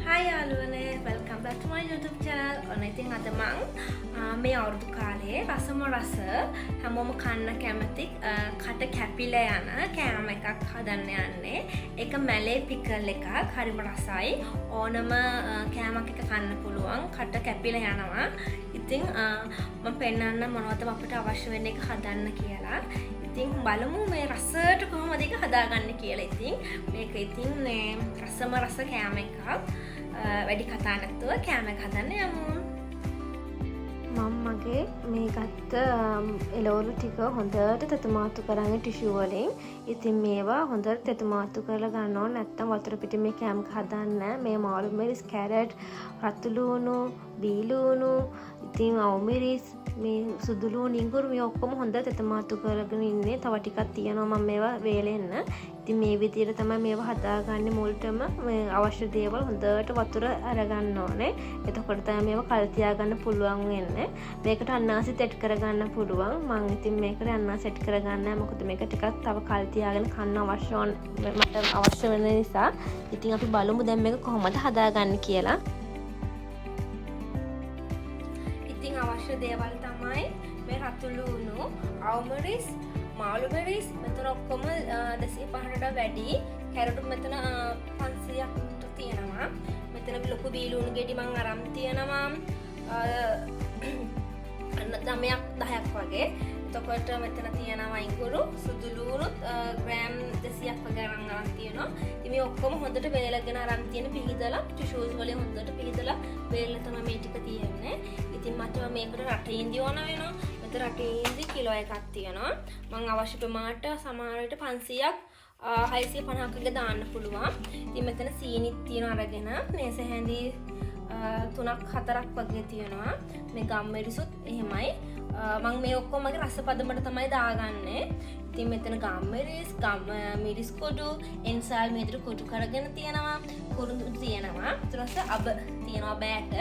Hi යාළුවනේ, welcome back to my YouTube channel. ඔන්න ඉතින් අද මං මේ අවුරුදු කාලේ රසම රස හැමෝම කන්න කැමති කට කැපිලා යන කෑම එකක් හදන්න යන්නේ. ඒක මැලේ පිකල් එකක්. හරිම රසයි. ඕනම කෑමක් එක කන්න පුළුවන්. කට කැපිලා යනවා. ඉතින් මම පෙන්නන්න මොනවද අපිට අවශ්‍ය වෙන්නේ ඒක හදන්න කියලා. ඉතින් බලමු මේ රසට කොහොමද ඒක හදාගන්නේ කියලා. ඉතින් මේක ඉතින් රසම රස කෑම එකක්. වැඩි කතා නැතුව කෑම එක හදන්න යමු. මම මගේ මේ ගත්ත එළවලු ටික හොඳට තෙතමාතු කරගෙන ටිෂු වලින්. ඉතින් මේවා හොඳට තෙතමාතු කරලා ගන්න ඕන. නැත්තම් වතුර පිටින් මේ කෑම එක හදන්න. මේ මාළු මිරිස්, කැරට්, රතු ලූණු, බී ලූණු, ඉතින් අවු මිරිස්, මේ සුදු ලූණු, ඉඟුරු මේ ඔක්කොම හොඳට තෙතමාතු කරගෙන ඉන්නේ. තව ටිකක් තියෙනවා මම මේවා වේලෙන්න. ඉතින් මේ විදිහට තමයි මේවා හදාගන්නේ. මුලටම මේ අවශ්‍ය දේවල් හොඳට වතුර අරගන්න ඕනේ. එතකොට තමයි මේවා කල් තියාගන්න පුළුවන් වෙන්නේ. මේකට අන්නාසි සෙට් කරගන්න පුළුවන්. මම ඉතින් මේකට අන්නාසි සෙට් කරගන්න නැහැ. මොකද මේක ටිකක් තව කල් තියාගෙන කන්න මට අවශ්‍ය වෙන නිසා. ඉතින් අපි බලමු දැන් මේක කොහොමද හදාගන්නේ කියලා. ඉතින් අවශ්‍ය දේවල් තමයි මේ රතු ලූණු, අවු මිරිස්, මාළු මිරිස් මෙතන ඔක්කොම 250ට වැඩි. කැරට් මෙතන 500ක් තියෙනවා. මෙතන ලොකු බී ලූණු ගෙඩි මම අරන් තියෙනවා. 9ක් 10ක් වගේ. එතකොට මෙතන තියෙනවා ඉඟුරු, සුදු ලූණු ග්‍රෑම් 200ක් වගේ අරන් තියෙනවා. ඉතින් මේ ඔක්කොම හොඳට වේලගෙන අරන් තියෙන පිහිදලා ටිෂූස් වලින් හොඳට පිහිදලා වේලලා තමයි මේ ටික තියෙන්නේ. ඉතින් මට මේකට රට ඉන්දිය ඕන වෙනවා. මෙතන රට ඉන්දිය කිලෝ එකක් තියෙනවා. මම අවශ්‍ය ප්‍රමාණයට සමහර විට 500ක් 650ක් වගේ දාන්න පුළුවන්. ඉතින් මෙතන සීනිත් තියෙනවා අරගෙන මේස හැඳි 3ක් 4ක් වගේ තියෙනවා. මේ ගම්මිරිසුත් එහෙමයි. මම මේ ඔක්කොම මගේ රස පදමට තමයි දාගන්නේ. ඉතින් මෙතන ගම්මිරිස්, මිරිස් කුඩු, එන්සාල් මේ විදිහට කුඩු කරගෙන තියෙනවා. කුරුඳු තියෙනවා. ඊට පස්සේ අබ තියෙනවා බෑට.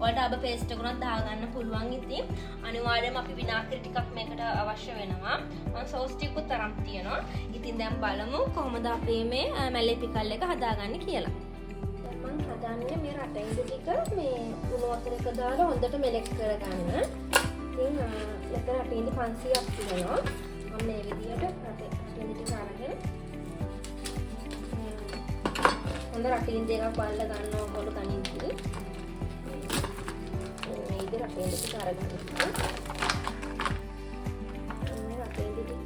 ඔයාලට අබ පේස්ට් එක උනත් දාගන්න පුළුවන්. ඉතින් අනිවාර්යයෙන්ම අපි විනාඩි ටිකක් මේකට අවශ්‍ය වෙනවා. මම සෝස් ටිකකුත් තරම් තියෙනවා. ඉතින් දැන් බලමු කොහොමද අපි මේ මැලේ පිකල් එක හදාගන්නේ කියලා. දැන් මම හදන්නේ මේ රට ඉඳි ටික මේ උණු වතුර එක දාලා හොඳට මෙලෙක් කරගන්න. ඉතින් මෙතන රට ඉඳි 500ක් තියෙනවා. මම මේ විදිහට රට ඉඳි ටික අරගෙන හොඳ රට ඉඳි එකක් බලලා ගන්න ඕන තනින්දී. මේ විදිහට රට ඉඳි ටික අරගෙන මේ රට ඉඳි ටික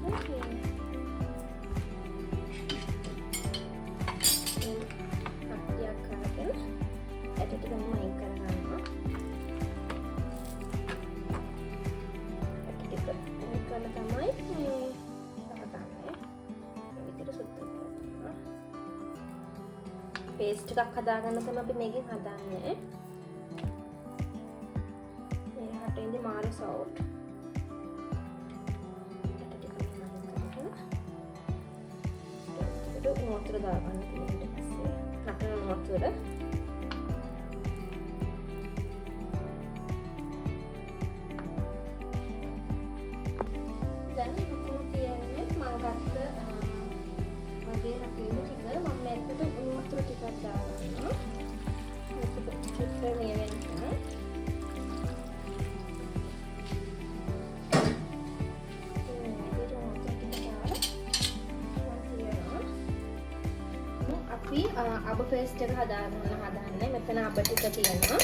පේස්ට් එකක් හදාගන්න තමයි අපි මේකෙන් හදන්නේ. මේ හටින්දි මාළු සෝට්. ඒක වතුර දාගන්න ඊට පස්සේ රටන වතුර. දැන් මෙතන තියෙන්නේ මම ගත්ත මගේ රටින්දි ටික මම මේකට වතුර ටිකක් දාගන්නවා. මේක චුට්ට මේ වෙන්න. අපි අබ පේස්ට් එක හදන්නේ. මෙතන අබ ටික තියෙනවා.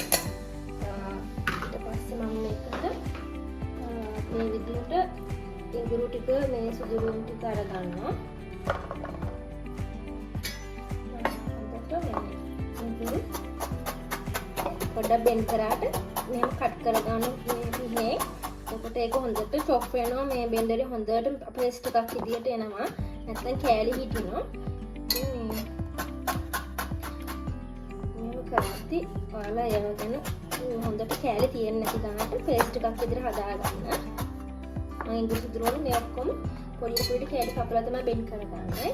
ඊට පස්සේ මම මේකට මේ විදිහට ඉඟුරු ටික මේ සුදු ලූණු ටික අරගන්නවා. පොඩ්ඩක් බෙන් කරාට මෙහෙම කට් කරගන්න මේ පිහේ. එතකොට ඒක හොඳට චොප් වෙනවා. මේ බෙන්ඩරේ හොඳට පේස්ට් එකක් විදියට එනවා. නැත්නම් කෑලි හිටිනවා. මෙහෙම කරද්දි ඔයාලා යවගෙන හොඳට කෑලි තියෙන්නේ නැති ගානට පේස්ට් එකක් විදියට හදාගන්න. මම ඉඟුරු සුදු ලූණු මේ ඔක්කොම පොඩි පොඩි කෑලි කපලා තමයි බෙන් කරගන්නේ.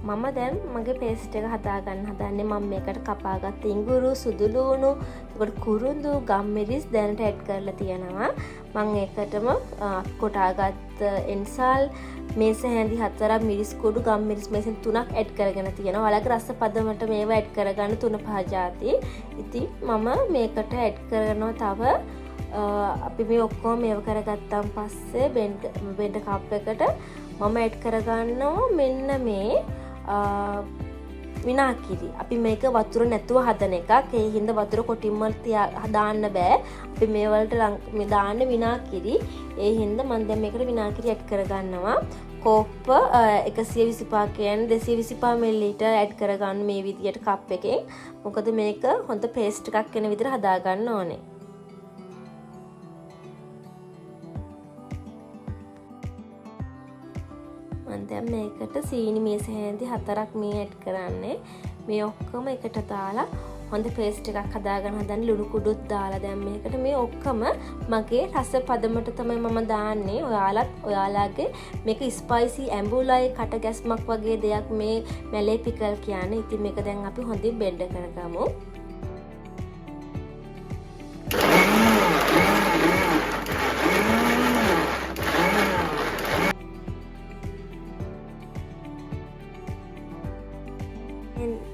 මම දැන් මගේ පේස්ට් එක හදාගන්න හදන්නේ. මම මේකට කපාගත්ත ඉඟුරු, සුදු ලූණු, එතකොට කුරුඳු ගම්මිරිස් දැනට ඇඩ් කරලා තියෙනවා. මම ඒකටම කොටාගත් එන්සල් මේස හැඳි 4ක් මිරිස් කුඩු ගම්මිරිස් මේසෙන් 3ක් ඇඩ් කරගෙන තියෙනවා. ඔයාලගේ රස පදමට මේවා ඇඩ් කරගන්න 3-5 ಜಾති. ඉතින් මම මේකට ඇඩ් කරනවා තව අපි මේ ඔක්කොම මේව කරගත්තාන් පස්සේ බෙන්ඩ කප් එකට මම ඇඩ් කරගන්නවා මෙන්න මේ විනාකිරි. අපි මේක වතුර නැතුව හදන එකක්. ඒ හින්දා වතුර කොටින්ම දාන්න බෑ. අපි මේ වලට දාන්න විනාකිරි. ඒ හින්දා මම දැන් මේකට විනාකිරි ඇඩ් කරගන්නවා. කෝප්ප 125 කියන්නේ 225 ml ඇඩ් කරගන්න මේ විදියට කප් එකෙන්. මොකද මේක හොඳ පේස්ට් එකක් වෙන විදිහට හදා ගන්න ඕනේ. දැන් මේකට සීනි මේස හැඳි 4ක් මේ ඇඩ් කරන්නේ. මේ ඔක්කොම එකට දාලා හොඳ පේස්ට් එකක් හදාගෙන හදන්න ලුණු කුඩුත් දාලා දැන් මේකට මේ ඔක්කොම මගේ රස පදමට තමයි මම දාන්නේ. ඔයාලාගේ මේක ස්පයිසි ඇඹුලයි කට ගැස්මක් වගේ දෙයක් මේ මැලේ පිකල් කියන්නේ. ඉතින් මේක දැන් අපි හොඳින් බෙන්ඩ් කරගමු.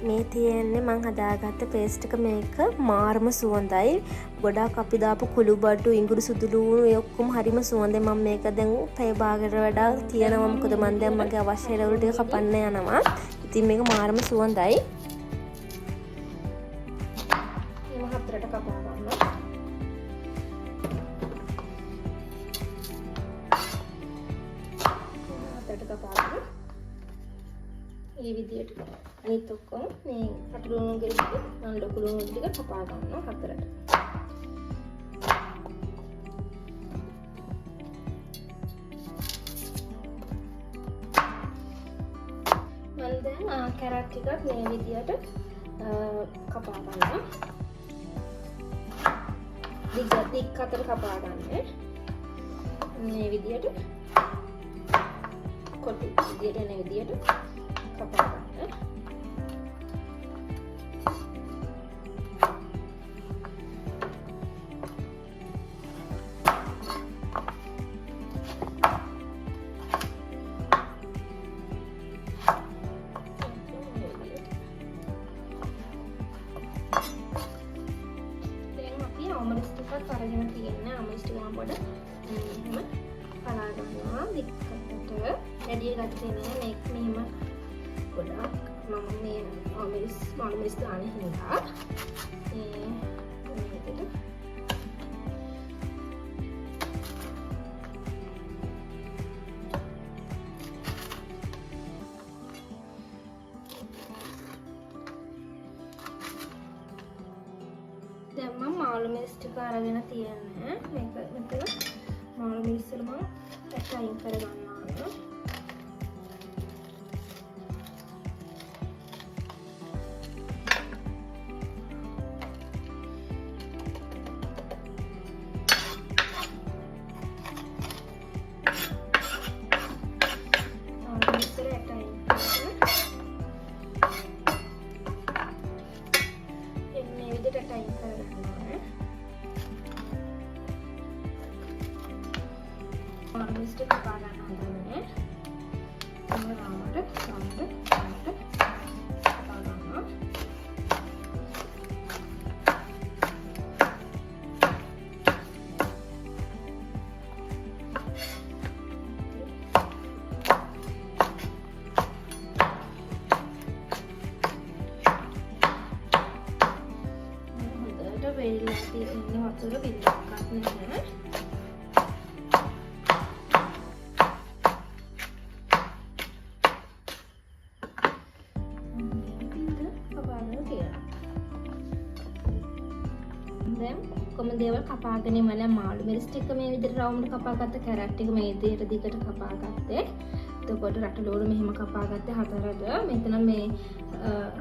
මේ තියෙන්නේ මං හදාගත්ත පේස්ට් එක. මේක මාරම සුවඳයි. ගොඩාක් අපි දාපු කුළු බඩු ඉඟුරු සුදු ලුණු ඒ ඔක්කොම හරිම සුවඳයි. මම මේක දැන් පැය භාගයකට වඩා තියනවා. මොකද මම දැන් මගේ අවශ්‍ය ලෙවල් ටික කපන්න යනවා. ඉතින් මේක මාරම සුවඳයි. මේ හතරට කපා ගන්න. හතරට කපා ගන්න. මේ විදියට අනිත් ඔක්කොම මේ කටු ලුණු ගෙඩි මම ලොකු ලුණු ටික කපා ගන්නවා හතරට. මම දැන් කැරට් ටිකක් මේ විදියට කපා ගන්නවා. දික් අතර කපා ගන්න. මේ විදියට කොටි විදියට එන විදියට කපා ගන්න. අමරිස් ටිකක් අරගෙන තියෙන්නේ. අමරිස් ටික මම පොඩ මෙහෙම කලා ගන්නවා. දික්කට වැඩි ගත්තේ නෑ. මේක මෙහෙම ගොඩක් මම මේ අමරිස් දාන හින්දා මේ විදිහට දැන් මම මාළු මිරිස් ටික අරගෙන තියන්නේ. මේක මෙතන මාළු මිරිස් වල මම අයින් කර ගන්නවා. මිස්ට් කපා ගන්න හදන්නේ. මම රාමට කපා ගන්නවා. හොඳට වෙයිලා තියෙන වතුර බින්දක් නැහැ. ඔක්කොම දේවල් කපාගෙන ඉවරලා මාළු මිරිස් ටික මේ විදිහට රවුන්ඩ් කපාගත්ත. කැරට් ටික මේ විදිහට දිගට කපාගත්තේ. එතකොට රටලූණු මෙහෙම කපාගත්තේ හතරට. මෙතන මේ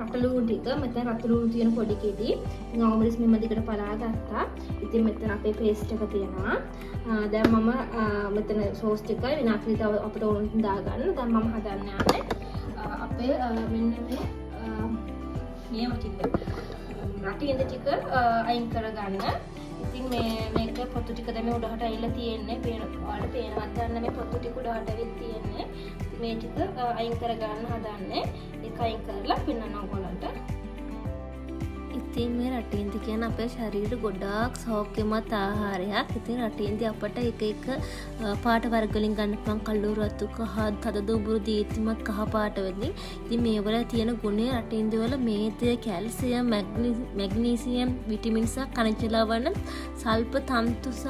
රටලූණු ටික මෙතන රටලූණු තියෙන පොඩි කෙඩි මාළු මිරිස් මෙහෙම දිගට පලා ගත්තා. ඉතින් මෙතන අපේ පේස්ට් එක තියෙනවා. දැන් මම මෙතන සෝස් ටිකයි විනාගිරි තව අපිට ඕන දාගන්න. දැන් මම හදන්න යන්නේ අපේ මෙන්න මේව ටික රටින්ද ටික අයින් කරගන්න. ඉතින් මේක පොතු ටික දැන් මේ උඩහට ඇවිල්ලා තියෙන්නේ. ඔයාලට පේනවත් ගන්න මේ පොතු ටික උඩහට ඇවිත් තියෙන්නේ. මේ ටික අයින් කරගන්න හදන්නේ. ඒක අයින් කරලා පෙන්නන්න ඕගොල්ලන්ට. ඉතින් මේ රටින්දි කියන අපේ ශරීරෙට ගොඩාක් සෞඛ්‍යමත් ආහාරයක්. ඉතින් රටින්දි අපට එක එක පාට වර්ග වලින් ගන්න පුළුවන් කළු රතු කහ තද දුඹුරු දීප්තිමත් කහ පාට වලින්. ඉතින් මේවල තියෙන ගුණය රටින්දි වල මේදය, කැල්සියම්, මැග්නීසියම්, විටමින් සහ ಖನಿಜ ලවණ, සල්ප තන්තු සහ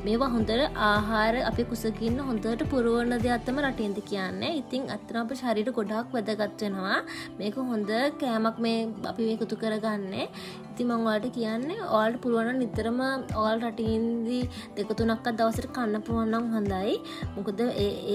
මේවා හොඳට ආහාර අපේ කුසගින්න හොඳට පුරවන දෙයක් තමයි රටින්දි කියන්නේ. ඉතින් අත්‍තරම අපේ ශරීරෙට ගොඩාක් වැදගත් වෙනවා. මේක හොඳ කෑමක් මේ අපි මේක එකතු කරගන්න. ඉතින් මම ඔයාලට කියන්නේ ඔයාලට පුළුවන් නම් නිතරම ඔයාල රටින්දි 2-3ක් දවසට කන්න පුළුවන් නම් හොඳයි. මොකද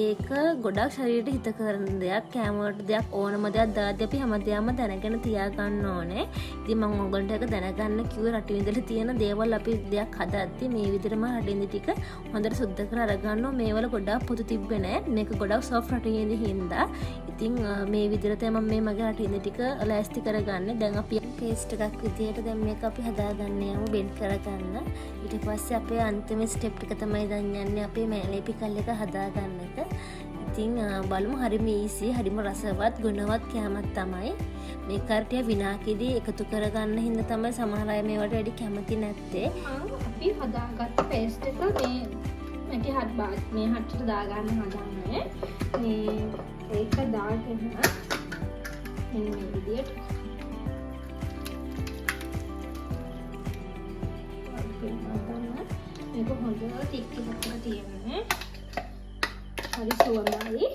ඒක ගොඩක් ශරීරයට හිත කරන දෙයක්. කෑම වලට දෙයක් ඕනම දෙයක් දාද්දී අපි හැමදේම දැනගෙන තියාගන්න ඕනේ. ඉතින් මම ඔයගොල්ලන්ට ඒක දැනගන්න කිව්වේ රටින්දිල තියෙන දේවල් අපි දෙයක් හදද්දී මේ විදිහටම රටින්දි ටික හොඳට සුද්ධ කරලා අරගන්න. මේවල ගොඩක් පොතු තිබ්බේ නැහැ. මේක ගොඩක් සොෆ්ට් රටින්දි හින්දා. ඉතින් මේ විදිහට තමයි මම මේ මගේ රටින්දි ටික ලෑස්ති කරගන්නේ. දැන් අපි පේස්ට් එකක් විදියට දැන් මේක අපි හදාගන්න යමු බෙන්ඩ් කරගන්න. ඊට පස්සේ අපේ අන්තිම ස්ටෙප් එක තමයි දැන් යන්නේ අපේ මැලේ පිකල් එක හදාගන්න එක. ඉතින් බලමු හරිම ඊසි, හරිම රසවත්, ගුණවත් කෑමක් තමයි. මේ කර්ටිය විනාකිදී එකතු කරගන්න හින්දා තමයි සමහර අය මේවට වැඩි කැමති නැත්තේ. අපි හදාගත්ත පේස්ට් එක මේ හට්ටියට දාගන්න හදන්නේ. ඒක දාගෙන මෙන්න මේ විදියට මේක හොඳට ටික කරලා තියෙන්නේ. හරි සුවඳයි.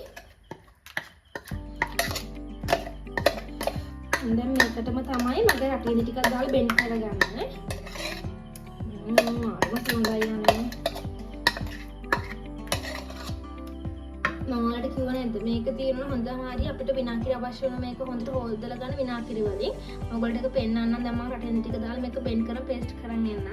දැන් මේකටම තමයි මගේ රටින්දි ටිකක් දාලා බෙන්ඩ් කරගන්න. සුවඳයි යන්නේ. මම ඔයාලට කිව්ව නේද මේක තියෙනවා හොඳම හරිය අපිට විනාකිරි අවශ්‍ය වෙන මේක හොඳට හොල් දාලා ගන්න විනාකිරි වලින්. ඔයගොල්ලෝ ටික පෙන්නන්නම් දැන් මම රටින්දි ටික දාලා මේක බෙන්ඩ් කරලා පේස්ට් කරන් යන්න.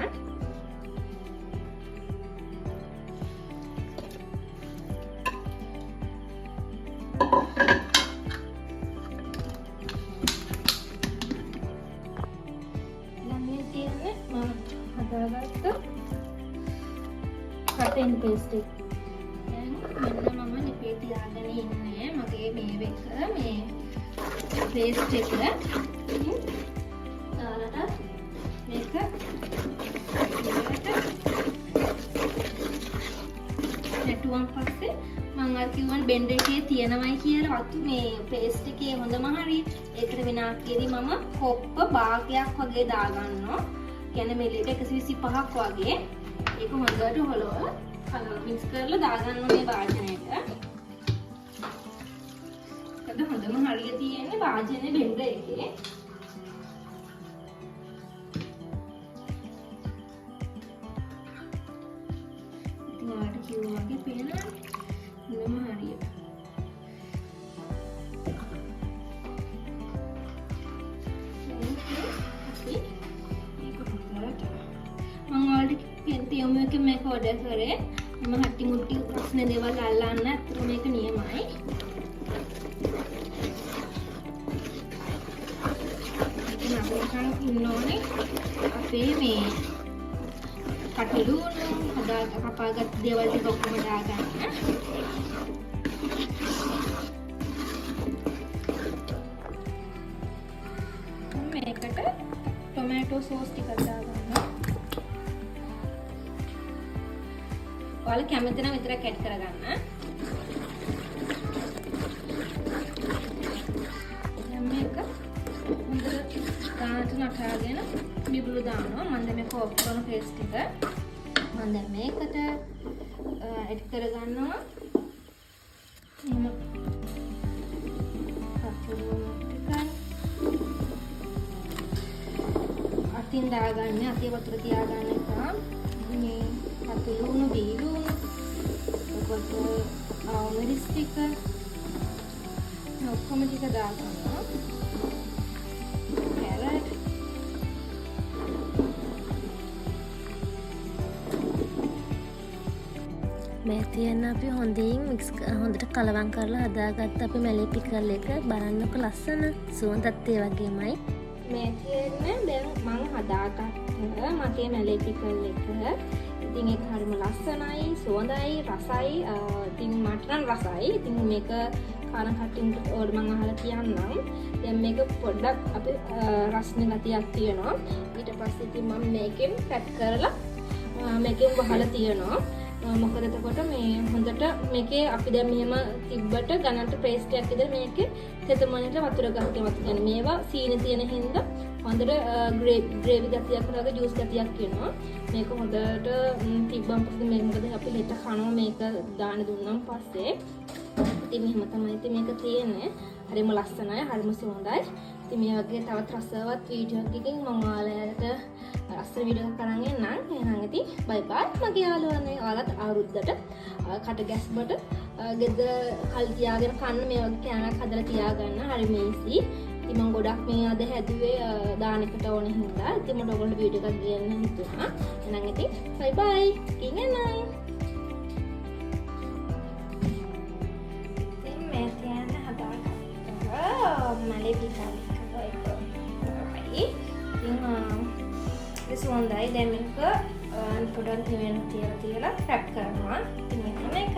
කටින් පේස්ට් එක. දැන් මෙන්න මම ලිපේ තියාගෙන ඉන්නේ මගේ මේ පේස්ට් එක. දාලා මේක නැටුවන් පස්සේ මම අර කිව්වන් බෙන්ඩ් එකේ තියෙනවයි කියලා අතු මේ පේස්ට් එකේ හොඳම හරිය. ඒකට විනාඩියේදී මම කොප්ප භාගයක් වගේ දාගන්නවා. කියන්නේ මිලිලීටර් 125ක් වගේ. ඒක හොඳට හොලවලා මික්ස් කරලා දාගන්න මේ වාජනයට. එතකොට හොඳම හරිය තියෙන්නේ වාජනේ බෙන්ඩ් එකේ. ඉතින් ඔයාලට කිව්වා වගේ පේනවා හොඳම හරිය. පියුම් එකේ මේක ඕඩර් කරේ මම හට්ටි මුට්ටි ප්‍රශ්න දේවල් අල්ලන්න අතට මේක නියමයි. ඉතින් අපේ ඉන්න ඕනේ අපේ මේ කටලුණු කපාගත් දේවල් ටික ඔක්කොම දාගන්න. මේකට ටොමැටෝ සෝස් ටිකක් දාගන්න. ඔයාලා කැමති නම් විතරක් ඇඩ් කරගන්න. දැන් මේක හොඳට ගානට නටාගෙන බිබුළු දානවා. මම දැන් මේක ඔෆ් කරන පේස්ට් එක මම දැන් මේකට ඇඩ් කරගන්නවා. එහෙම අතින් දාගන්න අතිය වතුර තියාගන්න එක මේ පතුලුණු බීලුණු ඔකට මිරිස් ටික ඔක්කොම ටික දාගන්නවා. කැරට් මේ තියන අපි හොඳට කලවම් කරලා හදාගත්ත අපි මැලේ පිකල් එක බලන්නකො ලස්සන සුවඳත් ඒ වගේමයි. මේ තියෙන්නේ දැන් මම හදාගත්ත මගේ මැලේටිකල් එක. ඉතින් ඒක හරිම ලස්සනයි, සුවඳයි, රසයි. ඉතින් මට නම් රසයි. ඉතින් මේක කාන කටින්ට ඕඩ මම අහලා කියන්නම්. දැන් මේක පොඩ්ඩක් අපේ රස්නේ ගතියක් තියෙනවා. ඊට පස්සේ ඉතින් මම මේකෙන් පැක් කරලා මේකෙන් වහලා තියෙනවා. මොකද එතකොට මේ හොඳට මේකේ අපි දැන් මෙහෙම තිබ්බට ගණන්ට පේස්ට් එකක් විතර මේකේ තෙතමනට වතුර ගහගෙන යන මේවා සීනි තියෙන හින්දා හොඳට ග්‍රේවි ගතියක් වගේ ජූස් ගතියක් එනවා. මේක හොඳට තිබ්බම පස්සේ මේක මොකද අපි හෙට කනවා මේක දාන දුන්නම් පස්සේ. ඉතින් මෙහෙම තමයි ඉතින් මේක තියෙන්නේ. හරිම ලස්සනයි, හරිම සුවඳයි. ඉතින් මේ වගේ තවත් රසවත් වීඩියෝ එකකින් මම ඔයාලට අස්සර වීඩියෝ එකක් කරන් එන්නම්. එහෙනම් ඉතින් බයි බයි මගේ යාළුවනේ. ඔයාලත් අවුරුද්දට කට ගැස්බට ගෙදර කල් තියාගෙන කන්න මේ වගේ කෑමක් හදලා තියාගන්න. හරි මේසි. ඉතින් මම ගොඩක් මේ අද හැදුවේ දානෙකට ඕන හින්දා. ඉතින් මට ඔයගොල්ලෝ වීඩියෝ එකක් ගන්න හිතුණා. එහෙනම් ඉතින් බයි බයි. ඉංගනයි. ඉතින් මේ තියන්න හදාගත්තා. මැලේටිකල් එක. ඉතින් සුවඳයි. දැන් මේක පොඩක් නිවෙන්න තියලා පැක් කරනවා. ඉතින් මේක